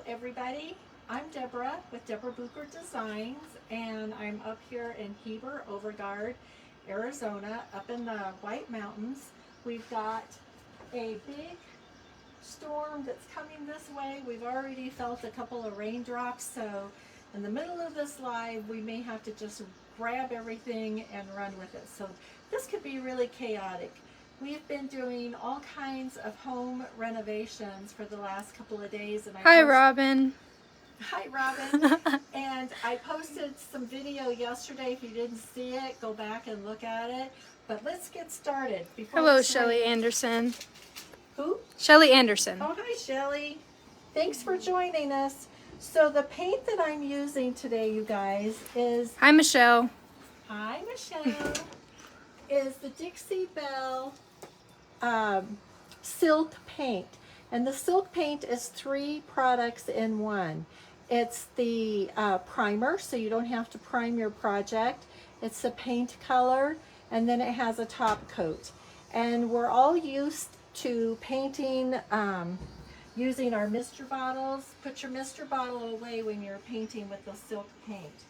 everybody. I'm Deborah with Deborah Bucher Designs, and I'm up here in Heber, Overgard, Arizona, up in the White Mountains. We've got a big storm that's coming this way. We've already felt a couple of raindrops, so in the middle of this live, we may have to just grab everything and run with it. So this could be really chaotic. We've been doing all kinds of home renovations for the last couple of days. And Hi, Robin. Hi, Robin. And I posted some video yesterday. If you didn't see it, go back and look at it. But let's get started. Hello, Shelly Anderson. Who? Shelly Anderson. Oh, hi, Shelly. Thanks for joining us. So the paint that I'm using today, you guys, is... Hi, Michelle. Hi, Michelle. Is the Dixie Belle Silk Paint. And the Silk Paint is 3 products in one. It's the primer, so you don't have to prime your project. It's the paint color, and then it has a top coat. And we're all used to painting using our mister bottles. Put your mister bottle away when you're painting with the silk paint.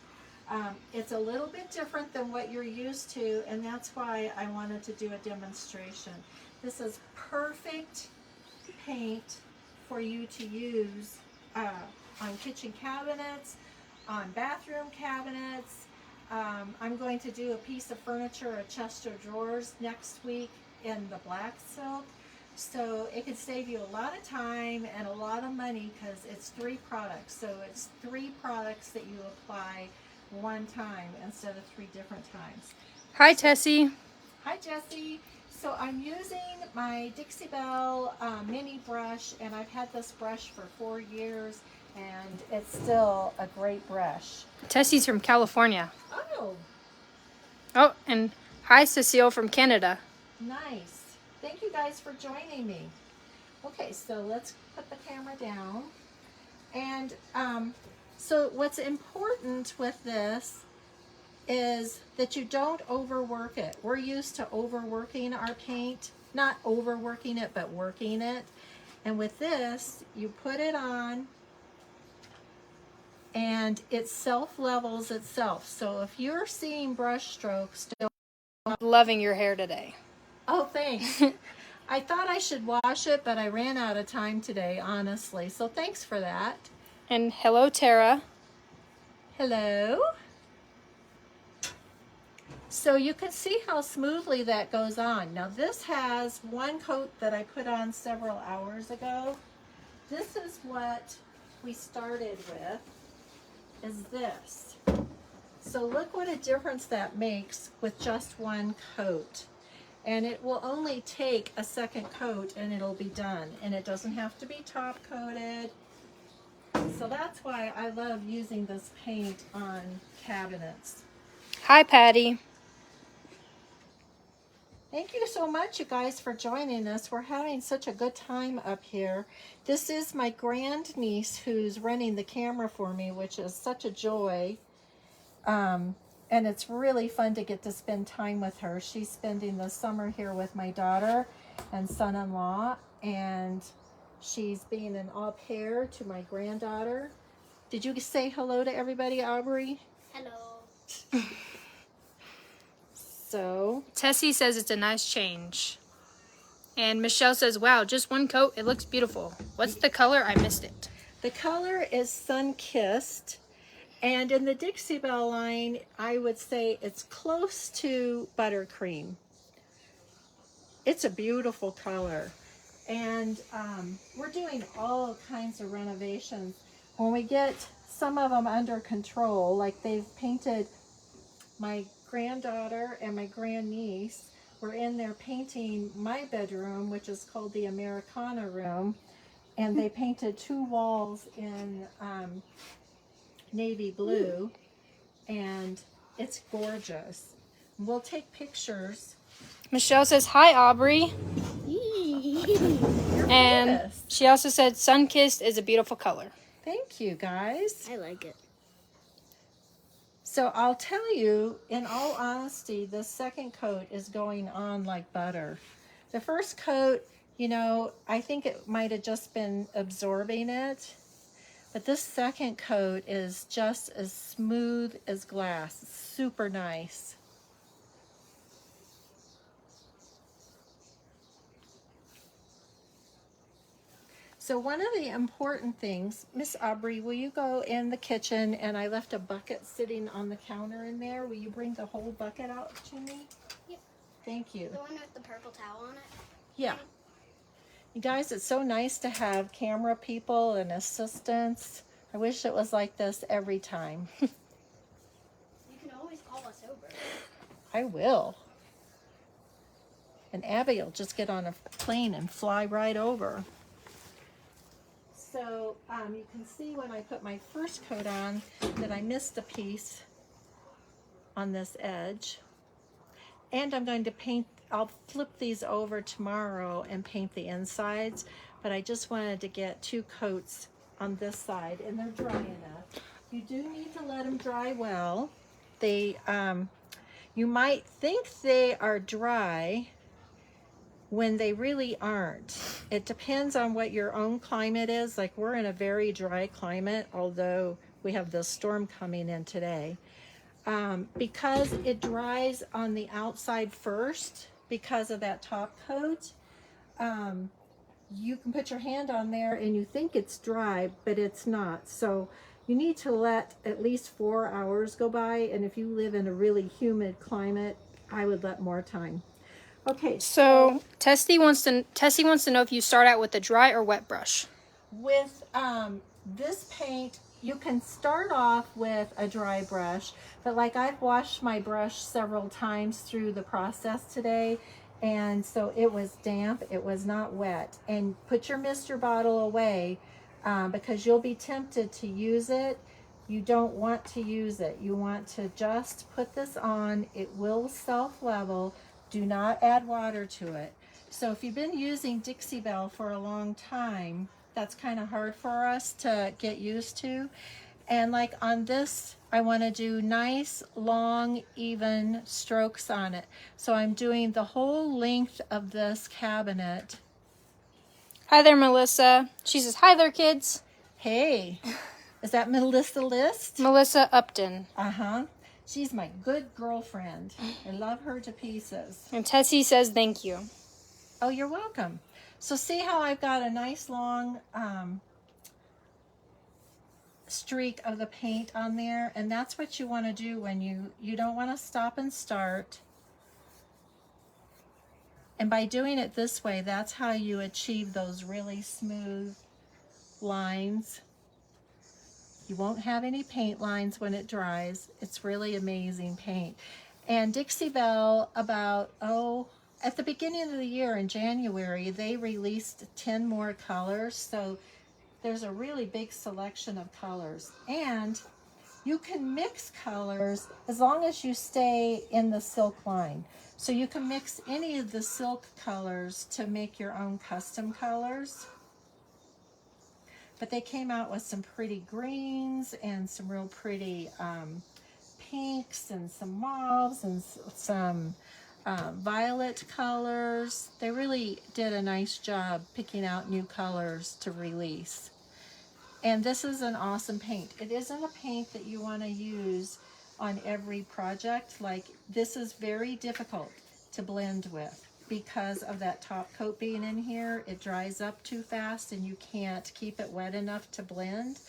It's a little bit different than what you're used to, and that's why I wanted to do a demonstration. This is perfect paint for you to use on kitchen cabinets, on bathroom cabinets. I'm going to do a piece of furniture, a chest of drawers next week in the black silk. So it could save you a lot of time and a lot of money because it's 3 products. So it's 3 products that you apply one time instead of 3 different times. Hi, Tessie. Hi, Jessie. So I'm using my Dixie Belle mini brush, and I've had this brush for 4 years, and it's still a great brush. Tessie's from California. Oh, Oh, and hi, Cecile from Canada. nice. Thank you guys for joining me. Okay, so let's put the camera down. And so what's important with this is that you don't overwork it. We're used to overworking our paint. Not overworking it, but working it. And with this, you put it on and it self-levels itself. So if you're seeing brush strokes, I'm loving your hair today. oh, thanks. I thought I should wash it, but I ran out of time today, honestly. So thanks for that. And hello, Tara. Hello. So you can see how smoothly that goes on. Now this has one coat that I put on several hours ago. This is what we started with, is this. So look what a difference that makes with just one coat. And it will only take a second coat and it'll be done. And it doesn't have to be top coated. So that's why I love using this paint on cabinets. Hi, Patty. Thank you so much, you guys, for joining us. We're having such a good time up here. This is my grandniece who's running the camera for me, which is such a joy. And it's really fun to get to spend time with her. She's spending the summer here with my daughter and son-in-law, and she's being an au pair to my granddaughter. Did you say hello to everybody, Aubrey? Hello. So, Tessie says it's a nice change. And Michelle says, wow, just one coat. It looks beautiful. What's the color? I missed it. the color is Sun-Kissed. And in the Dixie Belle line, I would say it's close to buttercream. It's a beautiful color. And we're doing all kinds of renovations. When we get some of them under control, like they've painted my granddaughter and my grandniece, were in there painting my bedroom, which is called the Americana room. And they painted 2 walls in navy blue, and it's gorgeous. We'll take pictures. Michelle says, hi, Aubrey. You're And famous. she also said, Sun-Kissed is a beautiful color. Thank you, guys. I like it. So I'll tell you, in all honesty, the second coat is going on like butter. The first coat, you know, I think it might have just been absorbing it. But this second coat is just as smooth as glass. It's super nice. So one of the important things, Miss Aubrey, will you go in the kitchen, and I left a bucket sitting on the counter in there. Will you bring the whole bucket out to me? Yep. Thank you. The one with the purple towel on it? Yeah. You guys, it's so nice to have camera people and assistants. I wish it was like this every time. You can always call us over. I will. And Abby will just get on a plane and fly right over. So you can see when I put my first coat on that I missed a piece on this edge. And I'm going to paint, I'll flip these over tomorrow and paint the insides, but I just wanted to get 2 coats on this side, and they're dry enough. You do need to let them dry well. They, you might think they are dry when they really aren't. It depends on what your own climate is. Like, we're in a very dry climate, although we have this storm coming in today. Because it dries on the outside first, because of that top coat, you can put your hand on there and you think it's dry, but it's not. So you need to let at least 4 hours go by, and if you live in a really humid climate, I would let more time. Okay, So Tessie wants to know if you start out with a dry or wet brush. with this paint, you can start off with a dry brush, but like, I've washed my brush several times through the process today, and so it was damp, it was not wet. And put your mister bottle away because you'll be tempted to use it. You don't want to use it. You want to just put this on. It will self-level. Do not add water to it. So if you've been using Dixie Belle for a long time, that's kind of hard for us to get used to. And like on this, I want to do nice, long, even strokes on it. So I'm doing the whole length of this cabinet. Hi there, Melissa. She says, hi there, kids. Hey, is that Melissa List? Melissa Upton. Uh-huh. She's my good girlfriend. I love her to pieces. And Tessie says, thank you. Oh, you're welcome. So see how I've got a nice long streak of the paint on there, and that's what you want to do when you don't want to stop and start. And by doing it this way, that's how you achieve those really smooth lines. You won't have any paint lines when it dries. It's really amazing paint. And Dixie Belle, about, at the beginning of the year in January, they released 10 more colors. So there's a really big selection of colors. And you can mix colors as long as you stay in the silk line. So you can mix any of the silk colors to make your own custom colors. But they came out with some pretty greens and some real pretty pinks and some mauves and some violet colors. They really did a nice job picking out new colors to release. And this is an awesome paint. It isn't a paint that you want to use on every project. Like, this is very difficult to blend with because of that top coat being in here. It dries up too fast and you can't keep it wet enough to blend.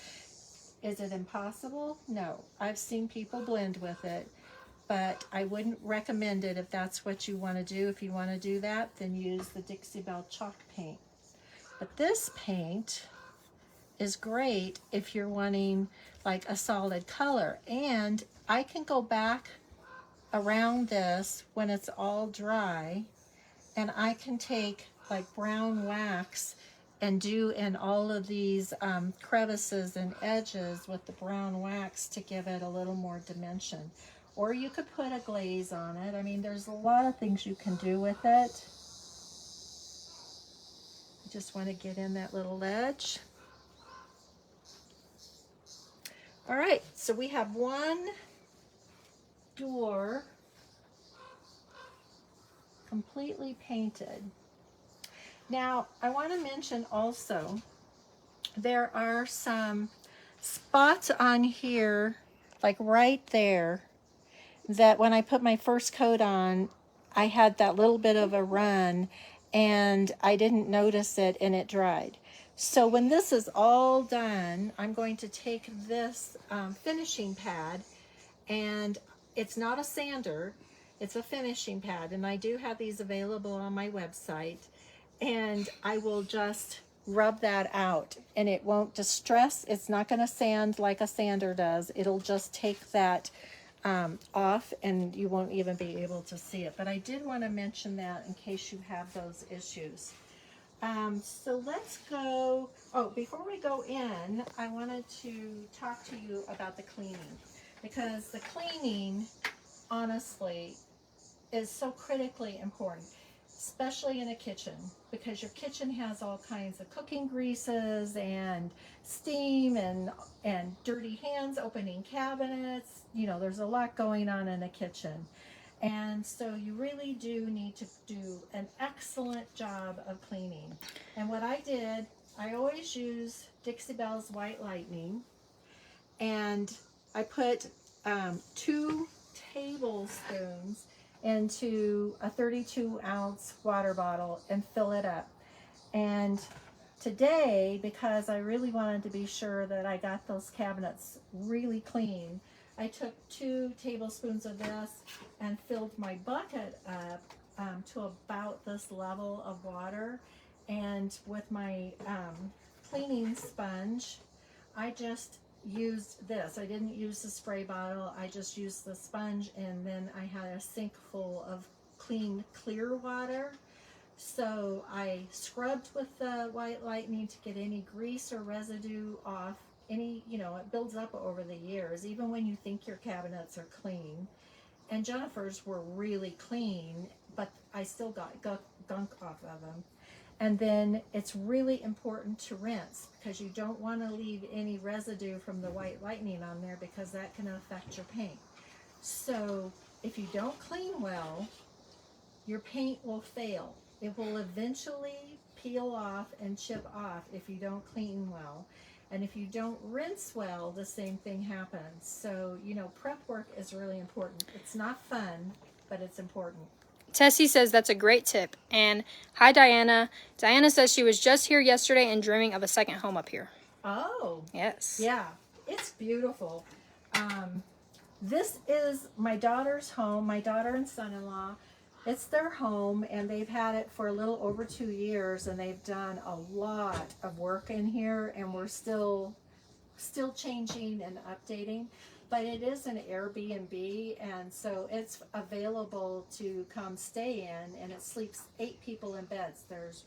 Is it impossible? No. I've seen people blend with it, but I wouldn't recommend it if that's what you want to do. If you want to do that, then use the Dixie Belle chalk paint. But this paint is great if you're wanting like a solid color. And I can go back around this when it's all dry, and I can take like brown wax and do in all of these crevices and edges with the brown wax to give it a little more dimension. Or you could put a glaze on it. I mean, there's a lot of things you can do with it. I just want to get in that little ledge. All right, so we have one door completely painted. Now, I want to mention also, there are some spots on here, like right there, that when I put my first coat on, I had that little bit of a run and I didn't notice it and it dried. So when this is all done, I'm going to take this finishing pad, and it's not a sander, it's a finishing pad, and I do have these available on my website, and I will just rub that out, and it won't distress. It's not going to sand like a sander does. It'll just take that off, and you won't even be able to see it. But I did want to mention that in case you have those issues. So let's go. Oh, before we go in, I wanted to talk to you about the cleaning, because the cleaning, honestly, is so critically important, especially in a kitchen, because your kitchen has all kinds of cooking greases and steam and dirty hands opening cabinets. You know, there's a lot going on in a kitchen. And so you really do need to do an excellent job of cleaning. And what I did, I always use Dixie Belle's White Lightning, and I put 2 tablespoons into a 32-ounce water bottle and fill it up. And today, because I really wanted to be sure that I got those cabinets really clean, I took 2 tablespoons of this and filled my bucket up to about this level of water. And with my cleaning sponge, I just used this. I didn't use the spray bottle. I just used the sponge, and then I had a sink full of clean, clear water. So I scrubbed with the White Lightning to get any grease or residue off. Any, you know, it builds up over the years, even when you think your cabinets are clean. And Jennifer's were really clean, but I still got gunk off of them. And then it's really important to rinse, because you don't want to leave any residue from the White Lightning on there, because that can affect your paint. So if you don't clean well, your paint will fail. It will eventually peel off and chip off if you don't clean well. And if you don't rinse well, the same thing happens. So, you know, prep work is really important. It's not fun, but it's important. Tessie says that's a great tip. And hi, Diana. Diana says she was just here yesterday and dreaming of a second home up here. Oh. Yes. Yeah, it's beautiful. This is my daughter's home, my daughter and son-in-law. It's their home, and they've had it for a little over 2 years, and they've done a lot of work in here, and we're still changing and updating. But it is an Airbnb, and so it's available to come stay in, and it sleeps 8 people in beds. There's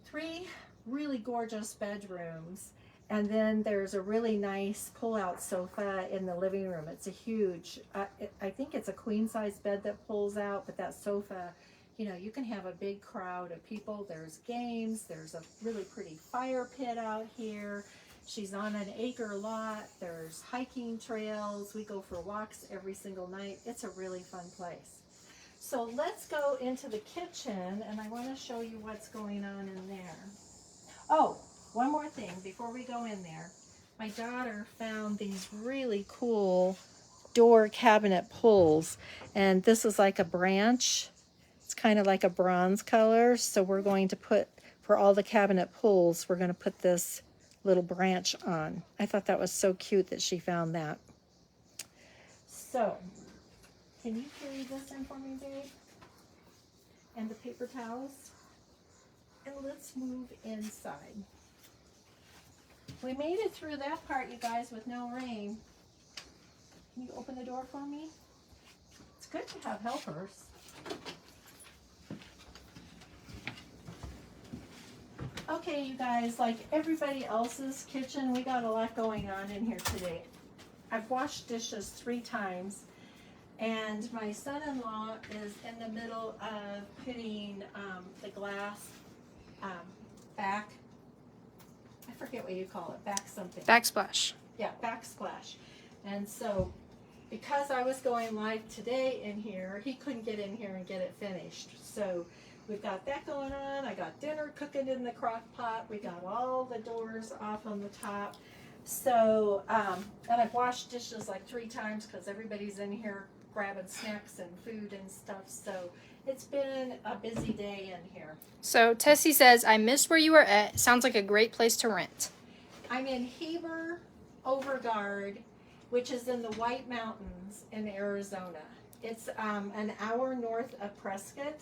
3 really gorgeous bedrooms, and then there's a really nice pull-out sofa in the living room. It's a huge, I think it's a queen-size bed that pulls out, but that sofa, you know, you can have a big crowd of people. There's games. There's a really pretty fire pit out here. She's on an acre lot. There's hiking trails. We go for walks every single night. It's a really fun place. So let's go into the kitchen, and I want to show you what's going on in there. Oh, one more thing before we go in there. My daughter found these really cool door cabinet pulls, and this is like a branch. It's kind of like a bronze color, so we're going to put, for all the cabinet pulls, we're going to put this little branch on. I thought that was so cute that she found that. So, can you carry this in for me, babe? And the paper towels? And let's move inside. We made it through that part, you guys, with no rain. Can you open the door for me? It's good to have helpers. Okay, you guys, like everybody else's kitchen, we got a lot going on in here today. I've washed dishes 3 times, and my son-in-law is in the middle of putting the glass back. I forget what you call it, back something. Backsplash. Yeah, backsplash. And so, because I was going live today in here, he couldn't get in here and get it finished. So we've got that going on. I got dinner cooking in the crock pot. We got all the doors off on the top. So, and I've washed dishes like 3 times because everybody's in here grabbing snacks and food and stuff. So it's been a busy day in here. So Tessie says, I missed where you were at. Sounds like a great place to rent. I'm in Heber, Overgard, which is in the White Mountains in Arizona. It's an hour north of Prescott.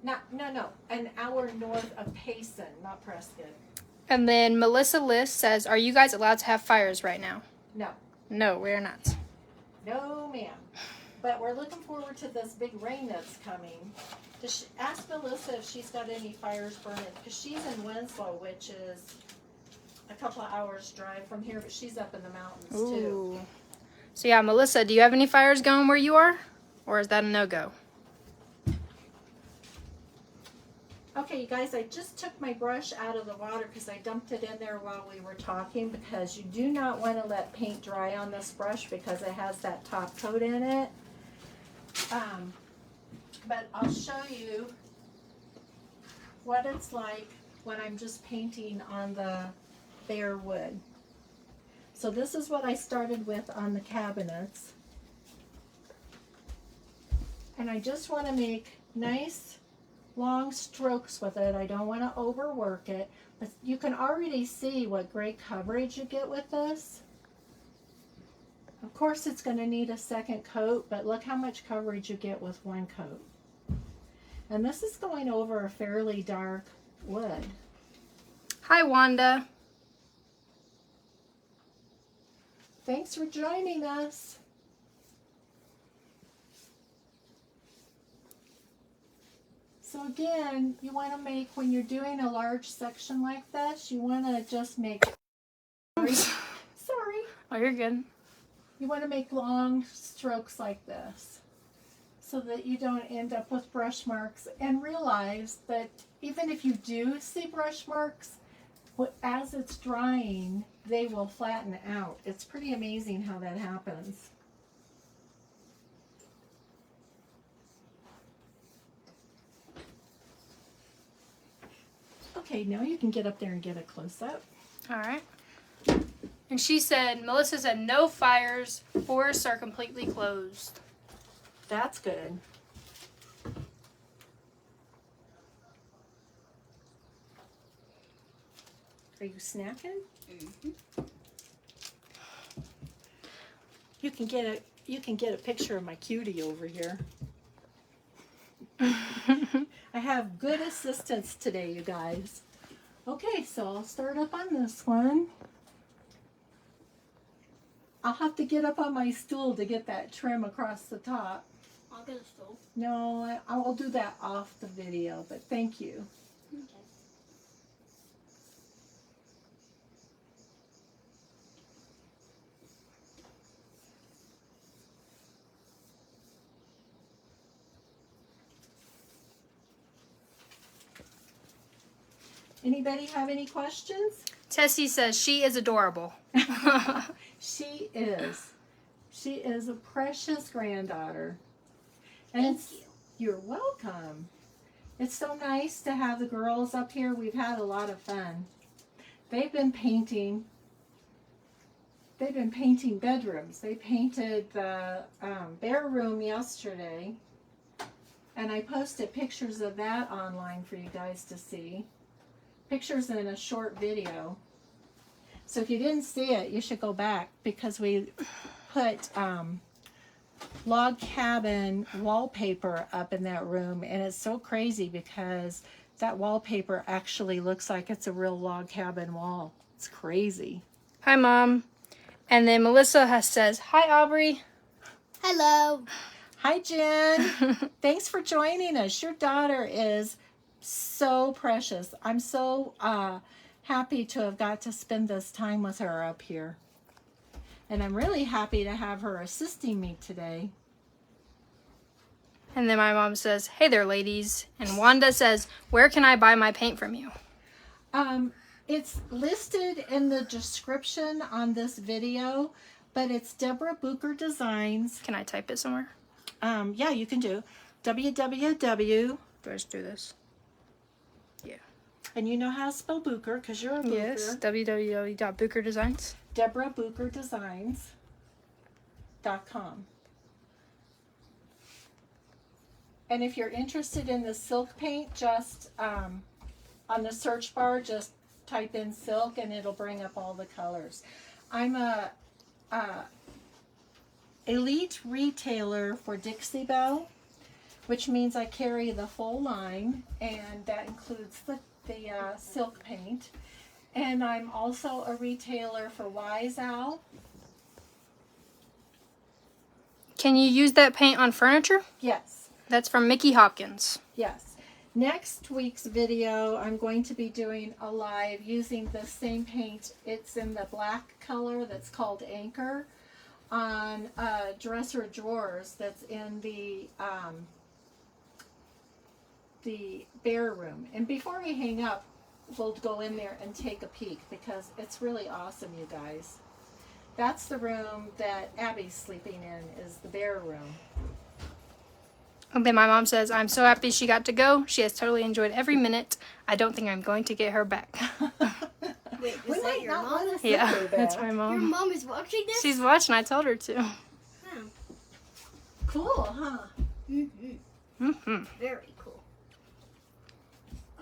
An hour north of Payson, not Prescott. And then Melissa List says, are you guys allowed to have fires right now? No. No, we're not. No, ma'am. But we're looking forward to this big rain that's coming. Ask Melissa if she's got any fires burning, because she's in Winslow, which is a couple of hours drive from here, but she's up in the mountains too. Ooh. So yeah, Melissa, do you have any fires going where you are? Or is that a no-go? Okay, you guys, I just took my brush out of the water because I dumped it in there while we were talking, because you do not want to let paint dry on this brush because it has that top coat in it. But I'll show you what it's like when I'm just painting on the bare wood. So this is what I started with on the cabinets. And I just want to make nice long strokes with it. I don't want to overwork it, but you can already see what great coverage you get with this. Of course it's going to need a second coat, but look how much coverage you get with one coat. And this is going over a fairly dark wood. Hi, Wanda. Thanks for joining us. So again, you want to make, when you're doing a large section like this, you want to just make, sorry. Oh, you're good. You want to make long strokes like this so that you don't end up with brush marks, and realize that even if you do see brush marks, as it's drying, they will flatten out. It's pretty amazing how that happens. Okay, now you can get up there and get a close-up. All right. And she said, Melissa said, no fires. Forests are completely closed. That's good. Are you snacking? Mm-hmm. You can get a picture of my cutie over here. I have good assistance today, you guys. Okay, so I'll start up on this one. I'll have to get up on my stool to get that trim across the top. I'll get a stool. No, I will do that off the video, but thank you. Okay. Anybody have any questions? Tessie says she is adorable. She is. She is a precious granddaughter. And Thank it's, you. You're welcome. It's so nice to have the girls up here. We've had a lot of fun. They've been painting bedrooms. They painted the bare room yesterday. And I posted pictures of that online for you guys to see. Pictures in a short video. So if you didn't see it, you should go back, because we put log cabin wallpaper up in that room, and it's so crazy because that wallpaper actually looks like it's a real log cabin wall. It's crazy. Hi, Mom. And then Melissa says, hi, Aubrey. Hello. Hi, Jen. Thanks for joining us. Your daughter is so precious. I'm so happy to have got to spend this time with her up here. And I'm really happy to have her assisting me today. And then my mom says, hey there, ladies. And Wanda says, where can I buy my paint from you? It's listed in the description on this video, but it's Deborah Bucher Designs. Can I type it somewhere? Yeah, you can do www. Do I just do this? Yeah. And you know how to spell Bucher because you're a Bucher. Yes, www.bucherdesigns. Deborah Bucher Designs.com. And if you're interested in the silk paint, just on the search bar, just type in silk and it'll bring up all the colors. I'm a elite retailer for Dixie Belle, which means I carry the full line, and that includes the silk paint. And I'm also a retailer for Wise Owl. Can you use that paint on furniture? Yes. That's from Mickey Hopkins. Yes. Next week's video, I'm going to be doing a live using the same paint. It's in the black color that's called Anchor on dresser drawers that's in the bare room. And before we hang up, we'll go in there and take a peek because it's really awesome, you guys. That's the room that Abby's sleeping in, is the bare room. And then my mom says, I'm so happy she got to go. She has totally enjoyed every minute. I don't think I'm going to get her back. Wait, We is that might your not mom? want to sit Yeah, there, that's Beth. my Your mom. mom is watching this? She's watching. I told her to. Oh. Cool, huh? Very cool.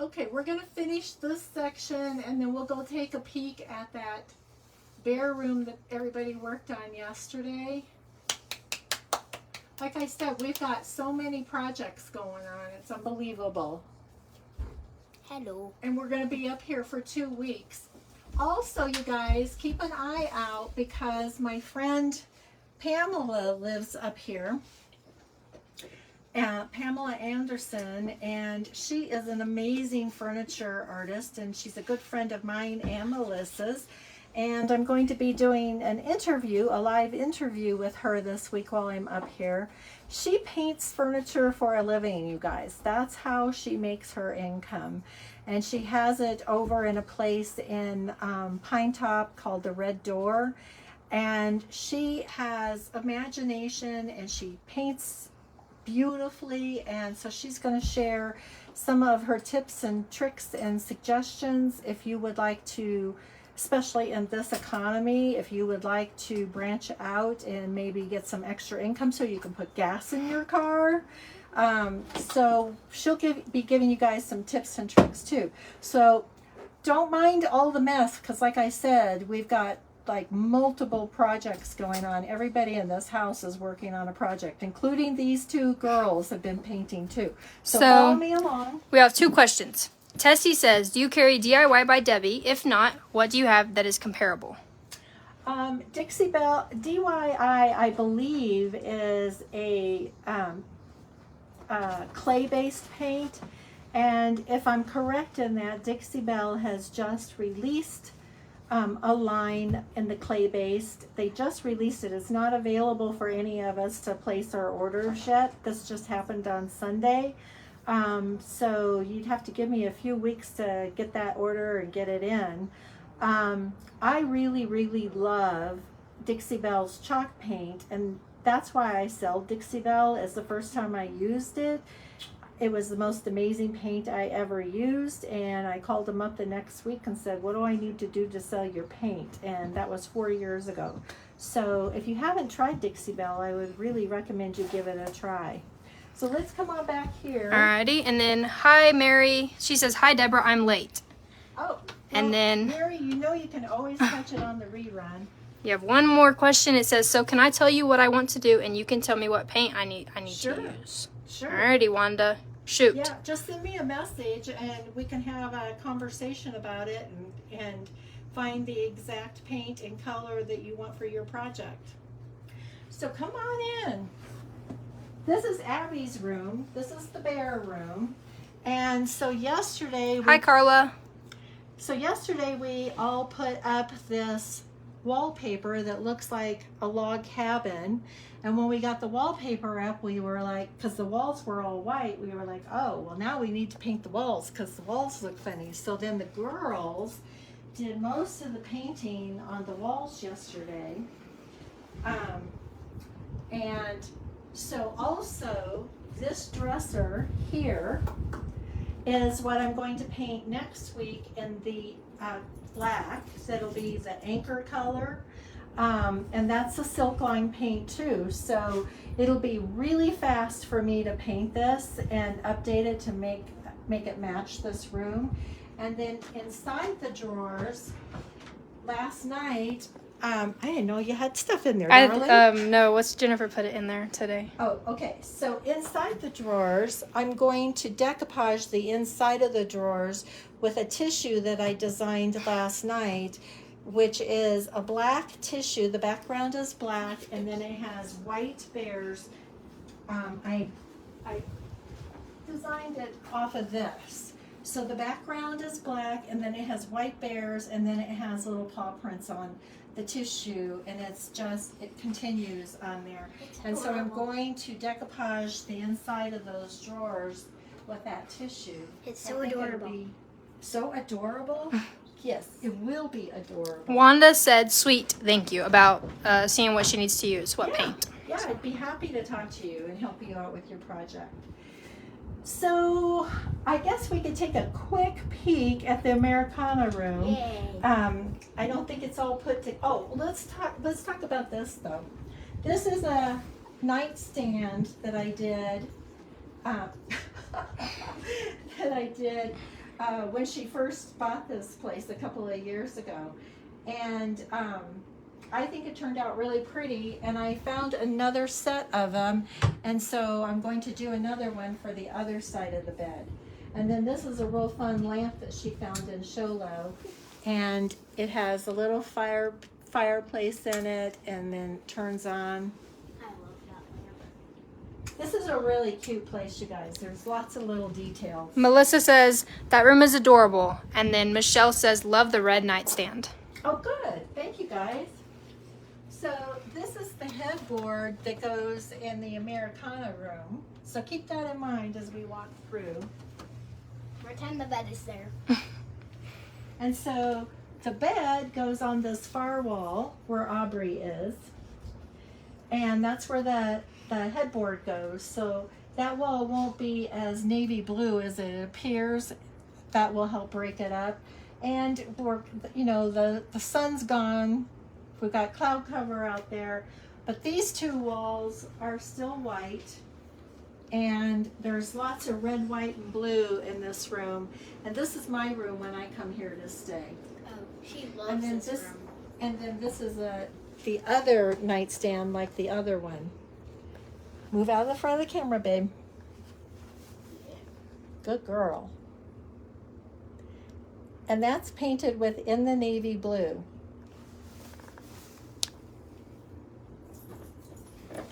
Okay, we're going to finish this section and then we'll go take a peek at that bare room that everybody worked on yesterday. Like I said, we've got so many projects going on. It's unbelievable. Hello. And we're going to be up here for 2 weeks. Also, you guys, keep an eye out because my friend Pamela lives up here. Pamela Anderson, and she is an amazing furniture artist, and she's a good friend of mine and Melissa's. And I'm going to be doing an interview, a live interview with her this week while I'm up here. She paints furniture for a living, you guys. That's how she makes her income. And she has it over in a place in Pine Top called the Red Door. And she has imagination and she paints beautifully. And so she's going to share some of her tips and tricks and suggestions if you would like to, especially in this economy, if you would like to branch out and maybe get some extra income so you can put gas in your car. So she'll be giving you guys some tips and tricks too. So don't mind all the mess because like I said, we've got like multiple projects going on. Everybody in this house is working on a project, including these two girls have been painting too. So follow me along. We have 2 questions. Tessie says, do you carry DIY by Debbie? If not, what do you have that is comparable? Dixie Belle DYI, I believe, is a clay-based paint, and if I'm correct in that, Dixie Belle has just released a line in the clay-based. They just released it. It's not available for any of us to place our orders yet. This just happened on Sunday. So you'd have to give me a few weeks to get that order and get it in. I really, really love Dixie Belle's chalk paint, and that's why I sell Dixie Belle. Is the first time I used it. It was the most amazing paint I ever used, and I called them up the next week and said, what do I need to do to sell your paint? And that was 4 years ago. So if you haven't tried Dixie Belle, I would really recommend you give it a try. So let's come on back here. Alrighty, and then hi Mary. She says, hi Deborah, I'm late. Oh, And then- Mary, you know you can always catch it on the rerun. You have one more question. It says, so can I tell you what I want to do and you can tell me what paint I need Sure. to use? Sure. Alrighty, Wanda. Shoot. Yeah, just send me a message and we can have a conversation about it and find the exact paint and color that you want for your project. So come on in. This is Abby's room. This is the bare room. And so yesterday Hi Carla. we all put up this wallpaper that looks like a log cabin, and when we got the wallpaper up, we were like, because the walls were all white, we were like, oh well, now we need to paint the walls because the walls look funny. So then the girls did most of the painting on the walls yesterday, and so also this dresser here is what I'm going to paint next week in the black. So it'll be the anchor color. And that's a silk line paint too. So it'll be really fast for me to paint this and update it to make it match this room. And then inside the drawers, last night, I didn't know you had stuff in there, darling. No, what's Jennifer put it in there today? Oh, okay. So inside the drawers, I'm going to decoupage the inside of the drawers with a tissue that I designed last night, which is a black tissue. The background is black, and then it has white bears. I designed it off of this. So the background is black, and then it has white bears, and then it has little paw prints on the tissue, and it continues on there. And so I'm going to decoupage the inside of those drawers with that tissue. It's so adorable. So adorable? Yes, it will be adorable. Wanda said, "Sweet, thank you," about seeing what she needs to use, what paint. Yeah, I'd be happy to talk to you and help you out with your project. So I guess we could take a quick peek at the Americana room. Yay. I don't think it's all put to. Oh, let's talk about this though. This is a nightstand that I did. When she first bought this place a couple of years ago, and I think it turned out really pretty, and I found another set of them, and so I'm going to do another one for the other side of the bed. And then this is a real fun lamp that she found in Sholo, and it has a little fireplace in it, and then turns on. I love that lamp. This is a really cute place, you guys. There's lots of little details. Melissa says, "That room is adorable." And then Michelle says, "Love the red nightstand." Oh, good. Thank you, guys. So this is the headboard that goes in the Americana room. So keep that in mind as we walk through. Pretend the bed is there. And so the bed goes on this far wall where Aubrey is. And that's where the headboard goes. So that wall won't be as navy blue as it appears. That will help break it up. And the sun's gone. We've got cloud cover out there, but these two walls are still white, and there's lots of red, white, and blue in this room. And this is my room when I come here to stay. Oh, she loves this room. And then this is the other nightstand, like the other one. Move out of the front of the camera, babe. Good girl. And that's painted in the navy blue.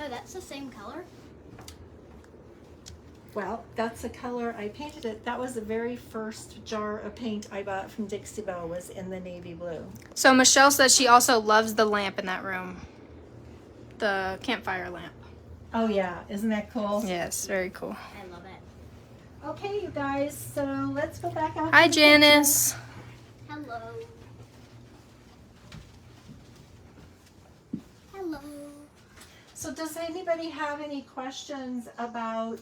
Oh, that's the same color? Well, that's the color I painted it. That was the very first jar of paint I bought from Dixie Belle, was in the navy blue. So Michelle says she also loves the lamp in that room. The campfire lamp. Oh yeah, isn't that cool? Yes, very cool. I love it. Okay, you guys, so let's go back out. Hi, to the Janice. Hello. Hello. So does anybody have any questions about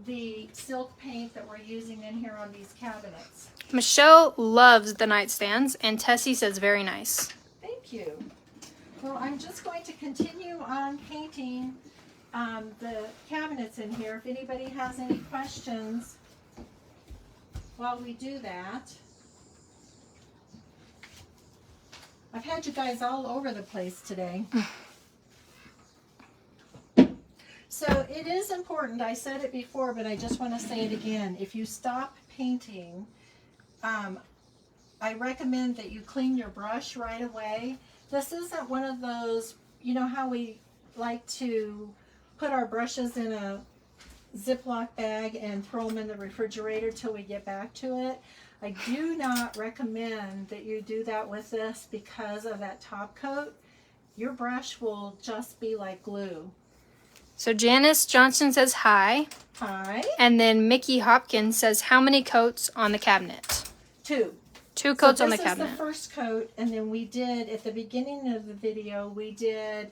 the silk paint that we're using in here on these cabinets? Michelle loves the nightstands, and Tessie says very nice. Thank you. Well, I'm just going to continue on painting the cabinets in here. If anybody has any questions while we do that. I've had you guys all over the place today. So it is important, I said it before, but I just want to say it again. If you stop painting, I recommend that you clean your brush right away. This isn't one of those, you know how we like to put our brushes in a Ziploc bag and throw them in the refrigerator till we get back to it. I do not recommend that you do that with this because of that top coat. Your brush will just be like glue. So Janice Johnson says hi. Hi. And then Mickey Hopkins says, how many coats on the cabinet? 2. 2 coats on the This is cabinet. the first coat, and then we did, at the beginning of the video, we did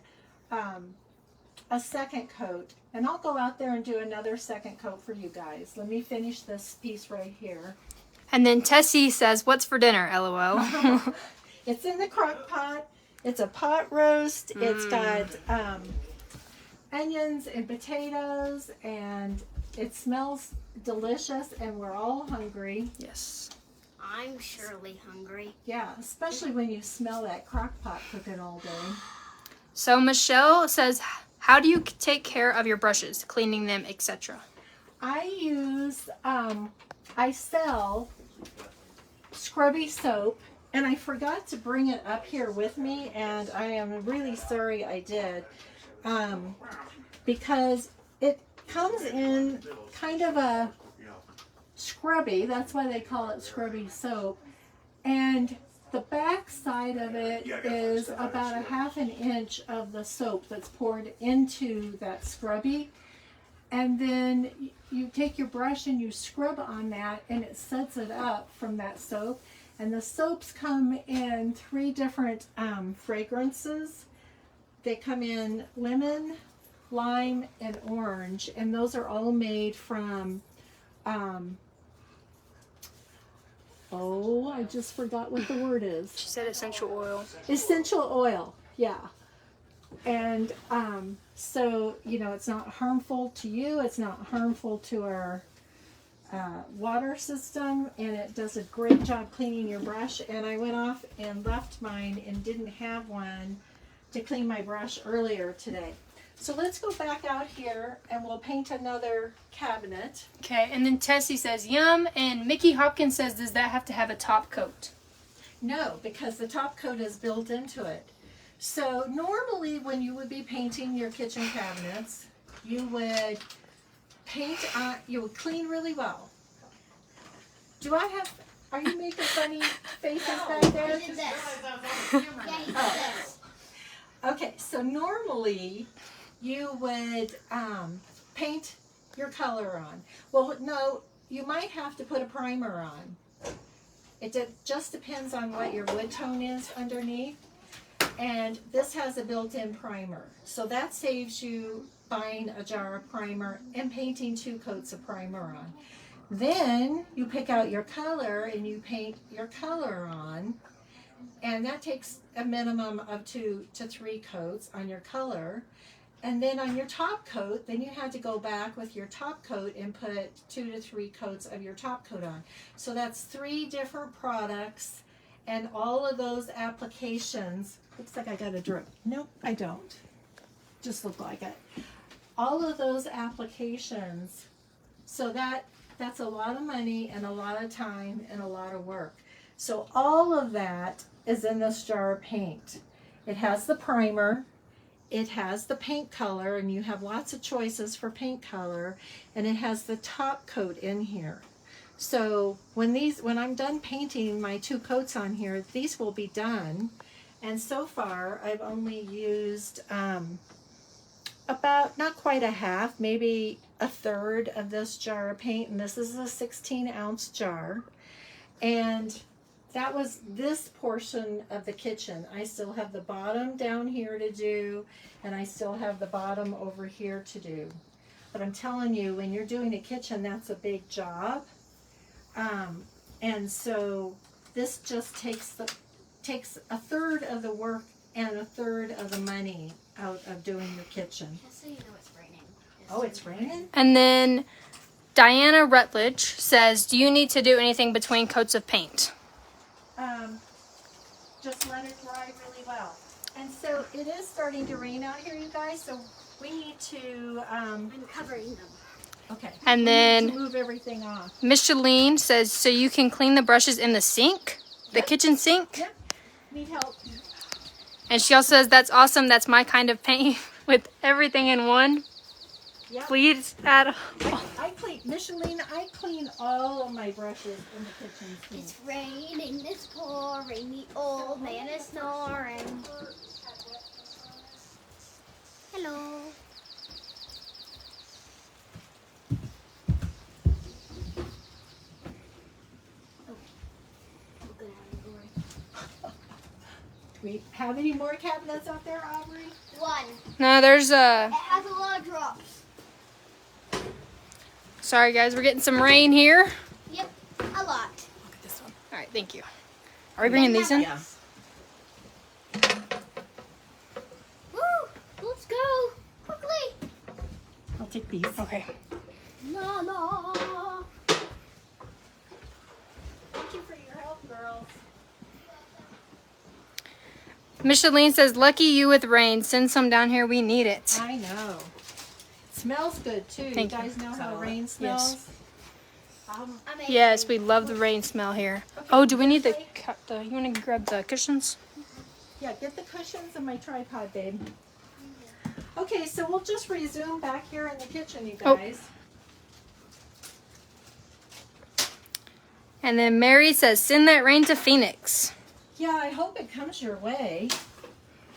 a second coat And I'll go out there and do another second coat for you guys. Let me finish this piece right here. And then Tessie says, "What's for dinner?" LOL. It's in the crock pot. It's a pot roast. It's got onions and potatoes, and it smells delicious, and we're all hungry. Yes. I'm surely hungry. Yeah, especially when you smell that crock pot cooking all day. So Michelle says, "How do you take care of your brushes, cleaning them, etc.?" I use, I sell Scrubby Soap, and I forgot to bring it up here with me, and I am really sorry I did, because it comes in kind of a scrubby, that's why they call it Scrubby Soap, and the back side of it is about a ½ inch of the soap that's poured into that scrubby, and then you take your brush and you scrub on that, and it sets it up from that soap. And the soaps come in 3 different fragrances. They come in lemon, lime, and orange, and those are all made from I just forgot what the word is. She said essential oil. Essential oil, yeah. And so, you know, it's not harmful to you, it's not harmful to our water system, and it does a great job cleaning your brush. And I went off and left mine and didn't have one to clean my brush earlier today. So let's go back out here and we'll paint another cabinet. Okay, and then Tessie says, "Yum," and Mickey Hopkins says, "Does that have to have a top coat?" No, because the top coat is built into it. So normally when you would be painting your kitchen cabinets, you would paint on, you would clean really well. Are you making funny faces back there? He did this. Yeah, he did this. Okay, so normally you would paint your color on. Well, no, you might have to put a primer on. It just depends on what your wood tone is underneath. And this has a built-in primer. So that saves you buying a jar of primer and painting 2 coats of primer on. Then you pick out your color and you paint your color on. And that takes a minimum of 2 to 3 coats on your color. And then on your top coat, then you had to go back with your top coat and put 2 to 3 coats of your top coat on. So that's 3 different products, and all of those applications, looks like I got a drip. Nope, I don't. Just look like it. All of those applications, so that's a lot of money and a lot of time and a lot of work. So all of that is in this jar of paint. It has the primer, it has the paint color, and you have lots of choices for paint color, and it has the top coat in here. So when I'm done painting my 2 coats on here, these will be done. And so far I've only used about, not quite a half, maybe a third of this jar of paint, and this is a 16-ounce jar. And that was this portion of the kitchen. I still have the bottom down here to do, and I still have the bottom over here to do. But I'm telling you, when you're doing a kitchen, that's a big job. And so this just takes a third of the work and a third of the money out of doing your kitchen. Just so you know it's raining. Oh, it's raining? And then Diana Rutledge says, "Do you need to do anything between coats of paint?" Just let it dry really well. And so it is starting to rain out here, you guys, so we need to, I'm covering them. okay. And We then need to move everything off. Micheline says, "So you can clean the brushes in the sink, the Yep. kitchen sink?" Yep. Need help? And she also says, "That's awesome. That's my kind of paint with everything in one. Yep. Please add." Micheline, I clean all of my brushes in the kitchen sink. It's raining, it's pouring, the old man is snoring. Hello. Do we have any more cabinets out there, Aubrey? One. No, there's It has a lot of drops. Sorry guys, we're getting some rain here. Yep, a lot. Look at this one. All right, thank you. Are we bringing these in? Yeah. Woo! Let's go quickly. I'll take these. Okay. La la. Thank you for your help, girls. Micheline says, lucky you with rain. Send some down here. We need it. I know. It smells good too. Thank you you. guys know how Yes. rain smells? Amazing. Yes, we love the rain smell here. Okay, Oh, do we need Ashley? you want to grab the cushions? Yeah, get the cushions and my tripod, babe. Okay, so we'll just resume back here in the kitchen, you Oh. guys. And then Mary says, send that rain to Phoenix. Yeah, I hope it comes your way.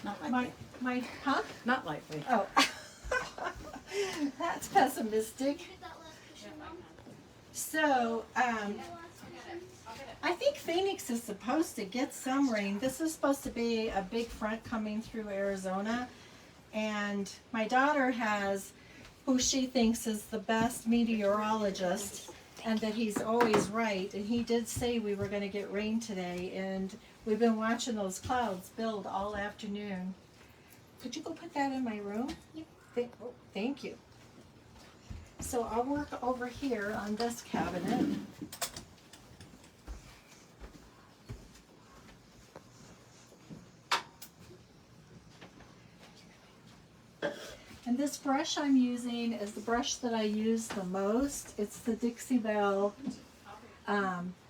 Not likely. Huh? Not likely. Oh. That's pessimistic. So, I think Phoenix is supposed to get some rain. This is supposed to be a big front coming through Arizona. And my daughter has who she thinks is the best meteorologist, and that he's always right. And he did say we were going to get rain today, and we've been watching those clouds build all afternoon. Could you go put that in my room? Yep. Thank you. So I'll work over here on this cabinet. And this brush I'm using is the brush that I use the most. It's the Dixie Belle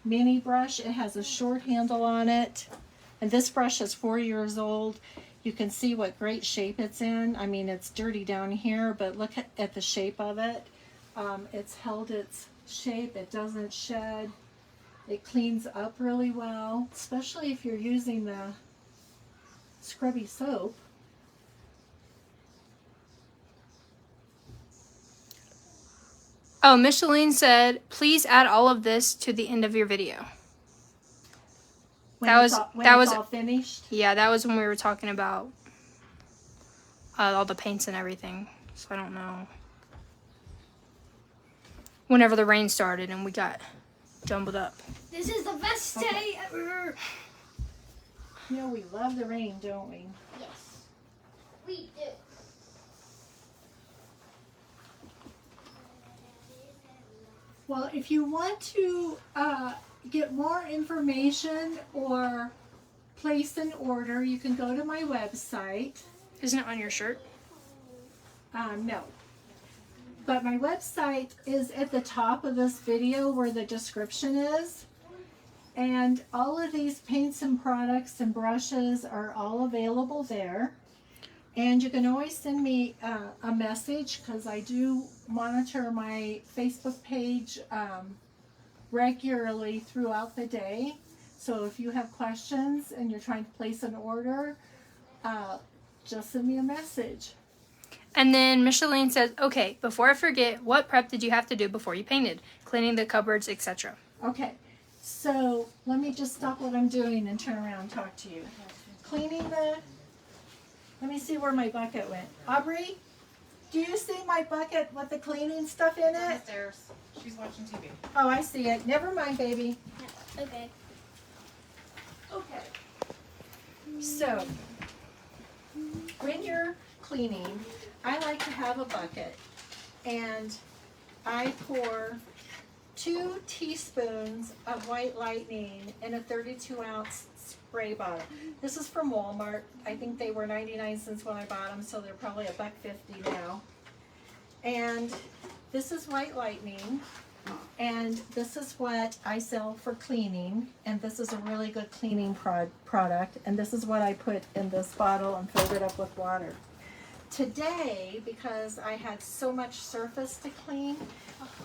mini brush. It has a short handle on it. And this brush is 4 years old. You can see what great shape it's in. I mean, it's dirty down here, but look at the shape of it. It's held its shape. It doesn't shed. It cleans up really well, especially if you're using the Scrubby Soap. Oh, Micheline said, please add all of this to the end of your video. When That it's was- all, when that it's was- all finished. Yeah, that was when we were talking about all the paints and everything. So I don't know. Whenever the rain started and we got jumbled up. This is the best day ever. You know, we love the rain, don't we? Yes, we do. Well, if you want to get more information or place an order, you can go to my website. Isn't it on your shirt? No. But my website is at the top of this video where the description is. And all of these paints and products and brushes are all available there. And you can always send me a message, because I do monitor my Facebook page regularly throughout the day. So if you have questions and you're trying to place an order, just send me a message. And then Micheline says, okay, before I forget, what prep did you have to do before you painted? Cleaning the cupboards, etc. Okay, so let me just stop what I'm doing and turn around and talk to you. Cleaning the, let me see where my bucket went. Aubrey, do you see my bucket with the cleaning stuff in it? Downstairs. She's watching TV. Oh, I see it. Never mind, baby. Okay. Okay. So, when you're cleaning, I like to have a bucket, and I pour 2 teaspoons of White Lightning in a 32-ounce spray bottle. This is from Walmart. I think they were 99 cents when I bought them, so they're probably $1.50 now. And this is White Lightning, and this is what I sell for cleaning, and this is a really good cleaning product, and this is what I put in this bottle and filled it up with water. Today, because I had so much surface to clean,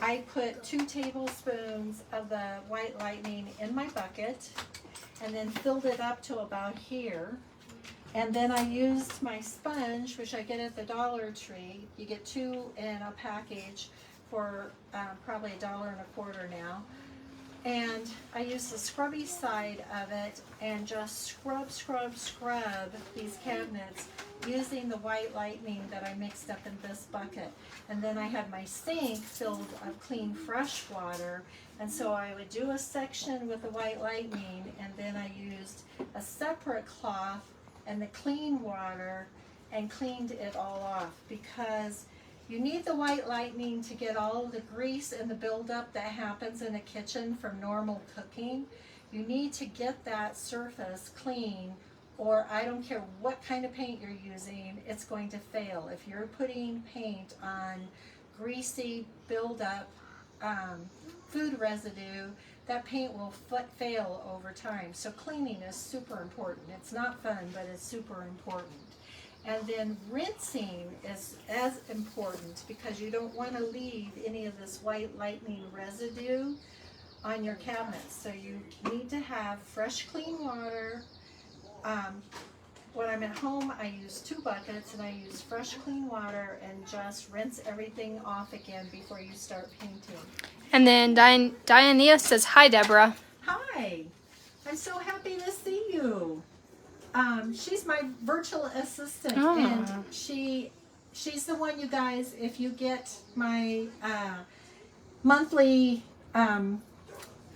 I put 2 tablespoons of the White Lightning in my bucket and then filled it up to about here. And then I used my sponge, which I get at the Dollar Tree. You get 2 in a package for probably $1.25 now. And I use the scrubby side of it and just scrub these cabinets using the white lightning that I mixed up in this bucket. And then I had my sink filled of clean fresh water, and so I would do a section with the white lightning, and then I used a separate cloth and the clean water and cleaned it all off, because you need the white lightning to get all of the grease and the buildup that happens in a kitchen from normal cooking. You need to get that surface clean, or I don't care what kind of paint you're using, it's going to fail. If you're putting paint on greasy buildup food residue, that paint will fail over time. So cleaning is super important. It's not fun, but it's super important. And then rinsing is as important, because you don't want to leave any of this white lightning residue on your cabinets. So you need to have fresh, clean water. When I'm at home, I use 2 buckets, and I use fresh, clean water and just rinse everything off again before you start painting. And then Diana says, "Hi, Deborah." Hi, I'm so happy to see you. She's my virtual assistant, and she's the one, you guys, if you get my monthly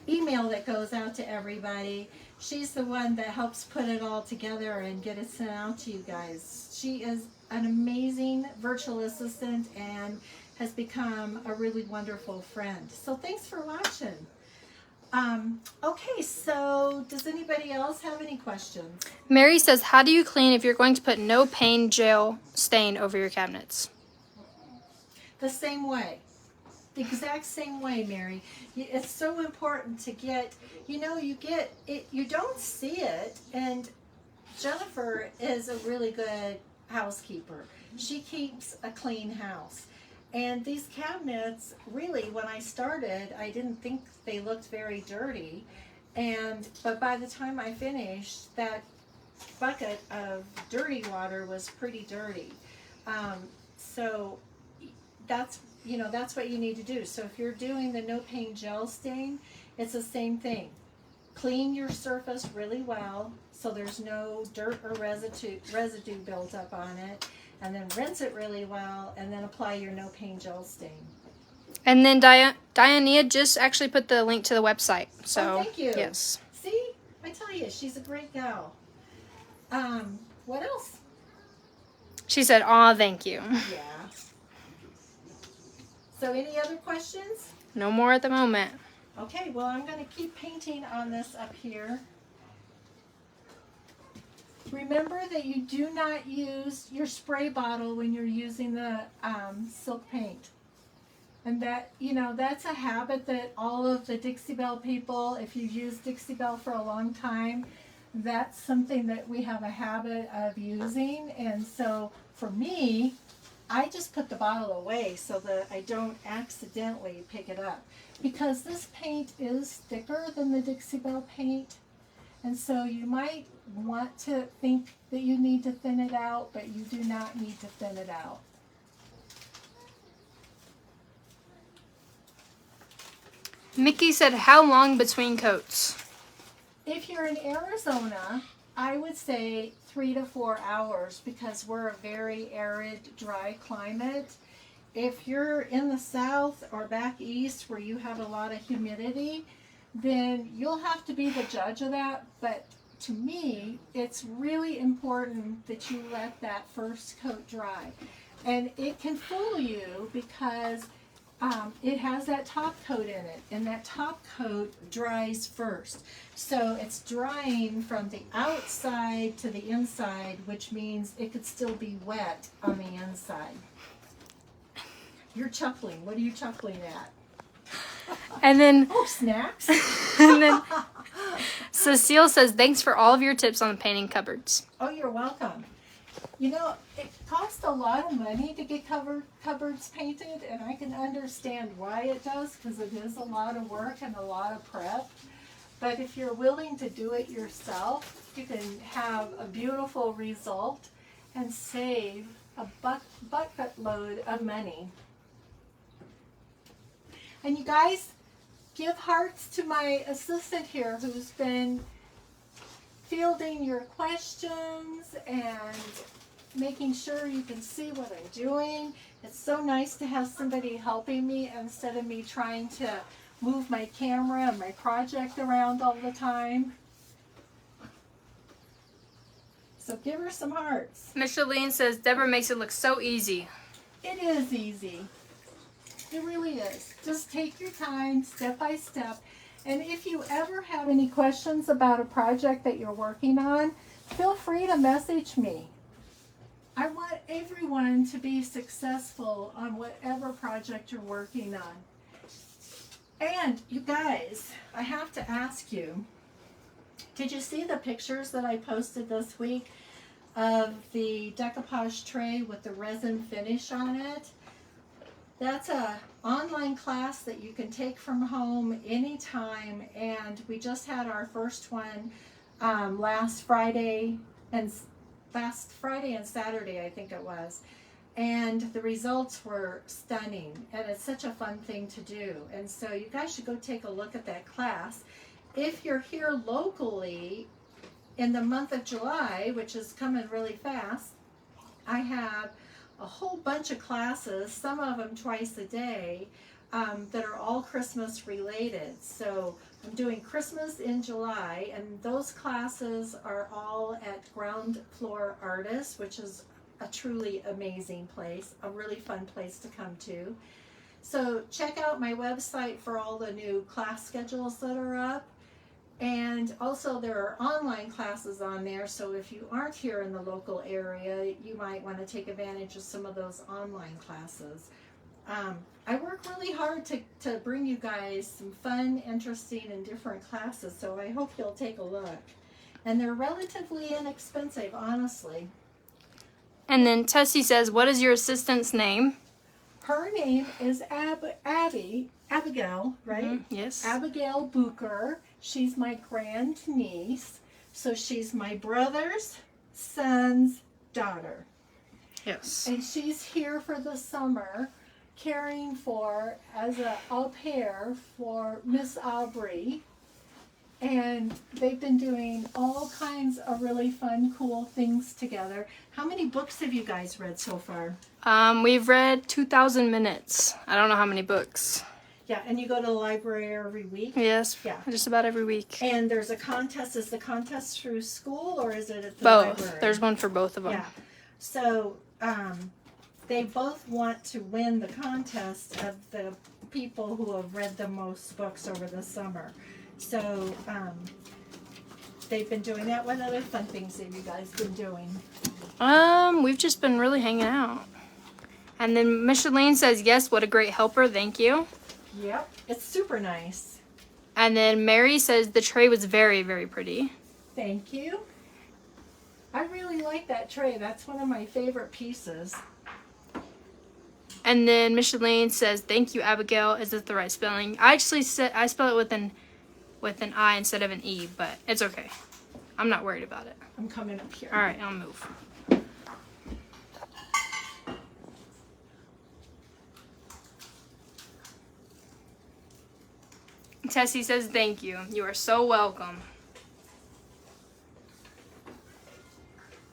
email that goes out to everybody, she's the one that helps put it all together and get it sent out to you guys. She is an amazing virtual assistant and has become a really wonderful friend. So thanks for watching. Okay, so does anybody else have any questions? Mary says, "How do you clean if you're going to put no paint gel stain over your cabinets?" The same way. The exact same way, Mary. It's so important to get, you get it, you don't see it, and Jennifer is a really good housekeeper. She keeps a clean house. And these cabinets, really, when I started, I didn't think they looked very dirty. But by the time I finished, that bucket of dirty water was pretty dirty. So that's what you need to do. So if you're doing the no paint gel stain, it's the same thing. Clean your surface really well so there's no dirt or residue built up on it, and then rinse it really well, and then apply your no paint gel stain. And then Diana just actually put the link to the website. So thank you. Yes. See, I tell you, she's a great gal. What else? She said, "Aw, thank you." Yeah. So any other questions? No more at the moment. Okay, well, I'm going to keep painting on this up here. Remember that you do not use your spray bottle when you're using the silk paint. And that, that's a habit that all of the Dixie Belle people, if you've used Dixie Belle for a long time, that's something that we have a habit of using. And so for me, I just put the bottle away so that I don't accidentally pick it up. Because this paint is thicker than the Dixie Belle paint. And so you might want to think that you need to thin it out, but you do not need to thin it out. Mickey said, "How long between coats?" If you're in Arizona, I would say 3 to 4 hours, because we're a very arid, dry climate. If you're in the south or back east where you have a lot of humidity, then you'll have to be the judge of that. But to me, it's really important that you let that first coat dry. And it can fool you because it has that top coat in it, and that top coat dries first. So it's drying from the outside to the inside, which means it could still be wet on the inside. You're chuckling. What are you chuckling at? And then, Oh, snacks. and then Cecile says, "Thanks for all of your tips on the painting cupboards." Oh, you're welcome. It costs a lot of money to get cupboards painted, and I can understand why it does, because it is a lot of work and a lot of prep. But if you're willing to do it yourself, you can have a beautiful result and save a bucket load of money. And you guys, give hearts to my assistant here who's been fielding your questions and making sure you can see what I'm doing. It's so nice to have somebody helping me instead of me trying to move my camera and my project around all the time. So give her some hearts. Micheline says Deborah makes it look so easy. It is easy. It really is. Just take your time, step by step. And if you ever have any questions about a project that you're working on, feel free to message me. I want everyone to be successful on whatever project you're working on. And you guys, I have to ask you, did you see the pictures that I posted this week of the decoupage tray with the resin finish on it? That's a online class that you can take from home anytime, and we just had our first one last Friday and Saturday, I think it was. And the results were stunning, and it's such a fun thing to do. And so you guys should go take a look at that class. If you're here locally in the month of July, which is coming really fast, I have a whole bunch of classes, some of them twice a day, that are all Christmas related. So I'm doing Christmas in July, and those classes are all at Ground Floor Artists, which is a truly amazing place, a really fun place to come to. So check out my website for all the new class schedules that are up. And also there are online classes on there, so if you aren't here in the local area, you might want to take advantage of some of those online classes. I work really hard to bring you guys some fun, interesting, and different classes, so I hope you'll take a look. And they're relatively inexpensive, honestly. And then Tessie says, what is your assistant's name? Her name is Abigail, right? Mm-hmm. Yes. Abigail Bucher. She's my grand niece. So she's my brother's son's daughter. Yes. And she's here for the summer caring for, as a au pair for Miss Aubrey. And they've been doing all kinds of really fun, cool things together. How many books have you guys read so far? We've read 2,000 minutes. I don't know how many books. Yeah, and you go to the library every week? Yes. Yeah. Just about every week. And there's a contest. Is the contest through school or is it at the Both. library? There's one for both of them. Yeah. So they both want to win the contest of the people who have read the most books over the summer. So they've been doing that. What other fun things have you guys been doing? We've just been really hanging out. And then Micheline says, yes, what a great helper. Thank you. Yep. It's super nice. And then Mary says the tray was very, very pretty. Thank you. I really like that tray. That's one of my favorite pieces. And then Micheline says, thank you, Abigail. Is this the right spelling? I actually said I spell it with an I instead of an E, but it's okay. I'm not worried about it. I'm coming up here. All right, I'll move. Tessie says, thank you. You are so welcome.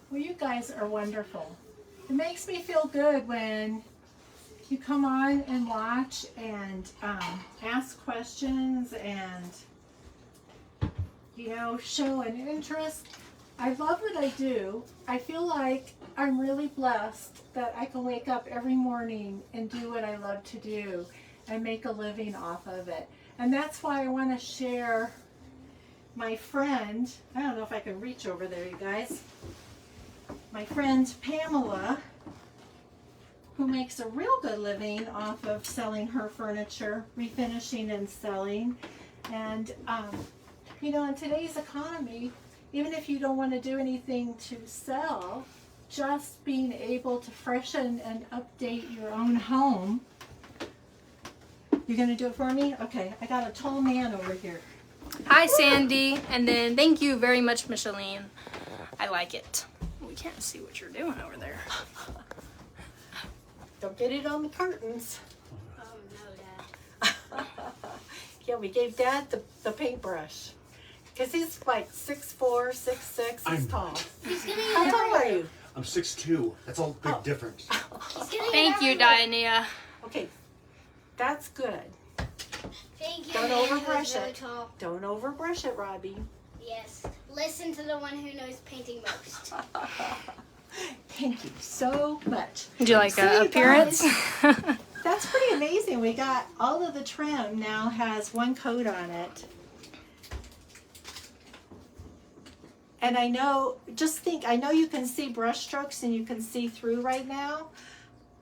Well, you guys are wonderful. It makes me feel good when you come on and watch and ask questions and, you know, show an interest. I love what I do. I feel like I'm really blessed that I can wake up every morning and do what I love to do and make a living off of it. And that's why I want to share my friend, I don't know if I can reach over there, you guys. My friend Pamela, who makes a real good living off of selling her furniture, refinishing and selling. And, you know, in today's economy, even if you don't want to do anything to sell, just being able to freshen and update your own home. You're going to do it for me? Okay, I got a tall man over here. Hi, Sandy. And then thank you very much, Micheline. I like it. We can't see what you're doing over there. Don't get it on the curtains. Oh no, Dad. Yeah, we gave Dad the paintbrush. Because he's like 6'4", 6'6", he's tall. He's gonna How eat tall are you? I'm 6'2". That's all big difference. Thank you, Diania. Okay, that's good. Thank you. Don't man, who's overbrush really it. Tall. Don't overbrush it, Robbie. Yes. Listen to the one who knows painting most. Thank you so much. Do you like So you appearance? That's pretty amazing. We got all of the trim now has one coat on it. And I know, just think, I know you can see brush strokes and you can see through right now,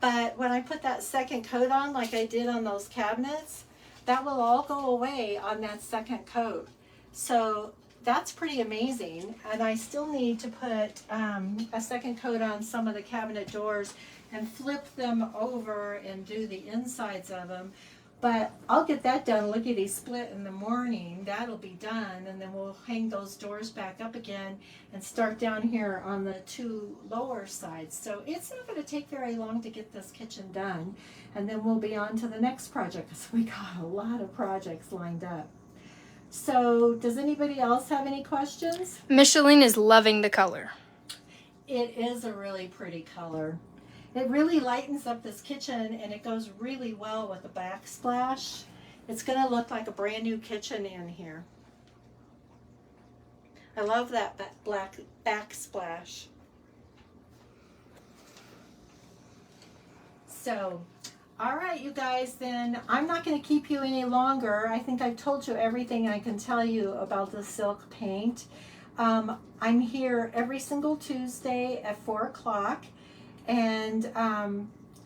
but when I put that second coat on, like I did on those cabinets, that will all go away on that second coat. So that's pretty amazing. And I still need to put a second coat on some of the cabinet doors and flip them over and do the insides of them. But I'll get that done, lickety split in the morning. That'll be done, and then we'll hang those doors back up again and start down here on the two lower sides. So it's not going to take very long to get this kitchen done, and then we'll be on to the next project because we got a lot of projects lined up. So does anybody else have any questions? Micheline is loving the color. It is a really pretty color. It really lightens up this kitchen, and it goes really well with the backsplash. It's going to look like a brand new kitchen in here. I love that black backsplash. So, all right, you guys, then I'm not going to keep you any longer. I think I've told you everything I can tell you about the silk paint. I'm here every single Tuesday at 4 o'clock. And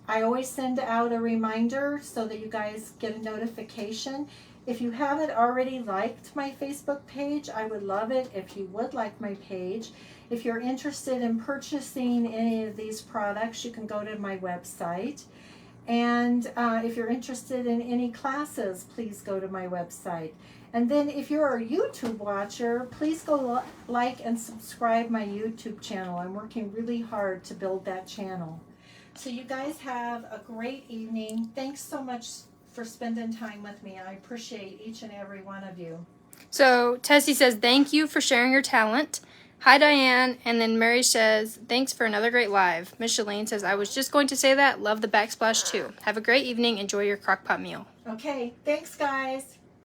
I always send out a reminder so that you guys get a notification. If you haven't already liked my Facebook page, I would love it if you would like my page. If you're interested in purchasing any of these products, you can go to my website. And if you're interested in any classes, please go to my website. And then if you're a YouTube watcher, please go like and subscribe my YouTube channel. I'm working really hard to build that channel. So you guys have a great evening. Thanks so much for spending time with me. I appreciate each and every one of you. So Tessie says, thank you for sharing your talent. Hi, Diane. And then Mary says, thanks for another great live. Micheline says, I was just going to say that. Love the backsplash too. Have a great evening. Enjoy your crockpot meal. Okay, thanks guys.